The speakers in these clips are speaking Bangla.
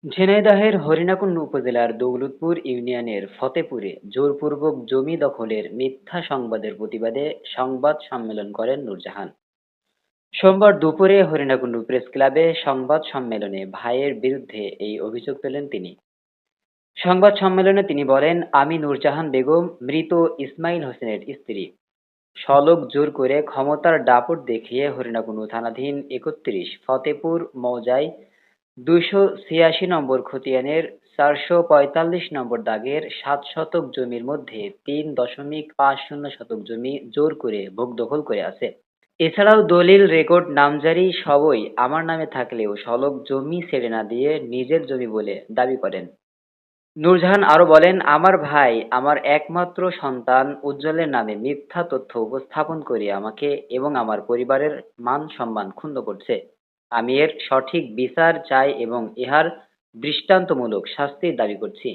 ঝিনাইদহের হরিণাকুণ্ড উপজেলার দৌলতপুর ইউনিয়নের ফতেপুরে জোরপূর্বক জমি দখলের মিথ্যা সংবাদের প্রতিবাদে সংবাদ সম্মেলন করেন নূরজাহান। সোমবার দুপুরে হরিণাকুণ্ড প্রেসক্লাবে সংবাদ সম্মেলনে ভাইয়ের বিরুদ্ধে এই অভিযোগ তোলেন তিনি। সংবাদ সম্মেলনে তিনি বলেন, আমি নূরজাহান বেগম মৃত ইসমাইল হোসেনের স্ত্রী। সলক জোর করে ক্ষমতার দাপট দেখিয়ে হরিণাকুণ্ড থানাধীন ৩১ ফতেপুর মৌজায় ২৮৬ নম্বর খতিয়ানের ৪৪৫ নম্বর দাগের ৭ শতক জমির মধ্যে ৩.৫০ শতক জমি জোর করে ভোগ দখল করে আছে। এছাড়াও দলিল, রেকর্ড, নামজারি সবই আমার নামে থাকলেও সলক জমি ছেড়ে না দিয়ে নিজের জমি বলে দাবি করেন। নূরজাহান আরো বলেন, আমার ভাই আমার একমাত্র সন্তান উজ্জ্বলের নামে মিথ্যা তথ্য উপস্থাপন করে আমাকে এবং আমার পরিবারের মান সম্মান ক্ষুণ্ণ করছে। আমি এর সঠিক বিচার চাই এবং ইহার দৃষ্টান্তমূলক শাস্তির দাবি করছি।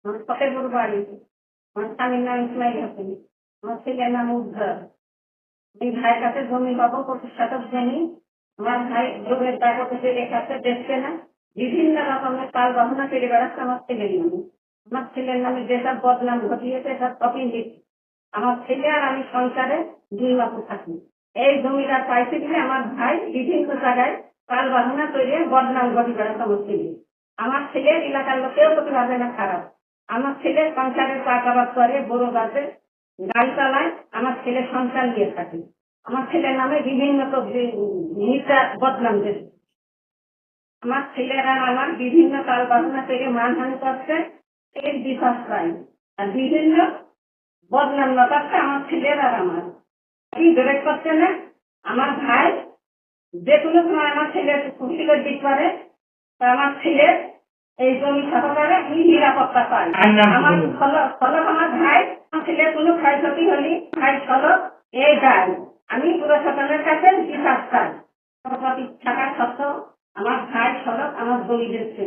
আমার ফতেপুর বাড়ি। আমার স্বামীর নাম ইসমাইল হোসেন, আমার ছেলের নাম উজ্জ্বল। এই ভাইয়ের কাছে জমি পাবো 25 শতক জমি। আমার ভাই জমির কাগজে রেখাতে দেখছে না, বিভিন্ন রকমের কাল গহনা করে বেড়াচ্ছে আমার ছেলের নামে। আমার ছেলের নামে যেসব বদনাম ঘটিয়েছে সব কপি দিচ্ছি। আমার ছেলে আর আমি সংসারে 2 মাস থাকি। এই জমিটা পাইতে দিলে আমার ভাই বিভিন্ন জায়গায় কাল বাহনা তৈরি বদনাম ঘটি বেড়াচ্ছে আমার ছেলে। আমার ছেলের এলাকার লোকেও প্রতিভাবে না খারাপ। আমার ছেলে সংসারের চাষাবাদ করে, বড় গাছে গাড়ি চালায়, আমার ছেলে সংসার নিয়ে থাকে। আমার ছেলের নামে বিভিন্ন মিথ্যা বদনাম দিচ্ছে। আমার ছেলেরা আমার বিভিন্ন কাল বাসনা থেকে মানহানি করছে, এর বিশ্বাস পাই। আর বিভিন্ন বদনাম লগাচ্ছে আমার ছেলের আর আমার কি বেরেক করছে না। আমার ভাই যে কোনো সময় আমার ছেলের খুশিলে দিক করে, তা আমার ছেলের এই জমি সহকারে আমি নিরাপত্তা পাই। আমার ফলক আমার ভাই, আমার ছেলের কোনো ক্ষয়ক্ষতি হলে ভাই ফলক এই যায়। আমি পুরো সন্তানের কাছে বিশ্বাস পাই। সম্পত্তি থাকা সত্ত্বেও আমার ভাই ফলক আমার জমি দিচ্ছে,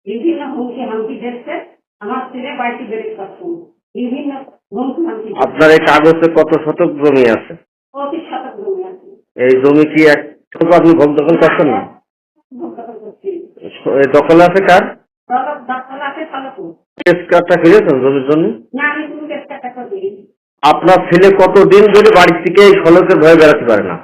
বিভিন্ন হুমকি হামকি দিচ্ছে। আমার ছেলে বাড়িতে বেরিয়ে করছে বিভিন্ন হুমকি হামকি। আপনার এই কাগজে কত শতক জমি আছে? 25 শতক জমি আছে। এই জমি কি এক আপনি ভোগ দখল করছেন না? দখল আছে কার? কেস কার্ডটা খেয়েছেন জমির জন্য? আপনার ছেলে কতদিন ধরে বাড়ি থেকে এই ফলকের ভয়ে বেড়াতে পারে না?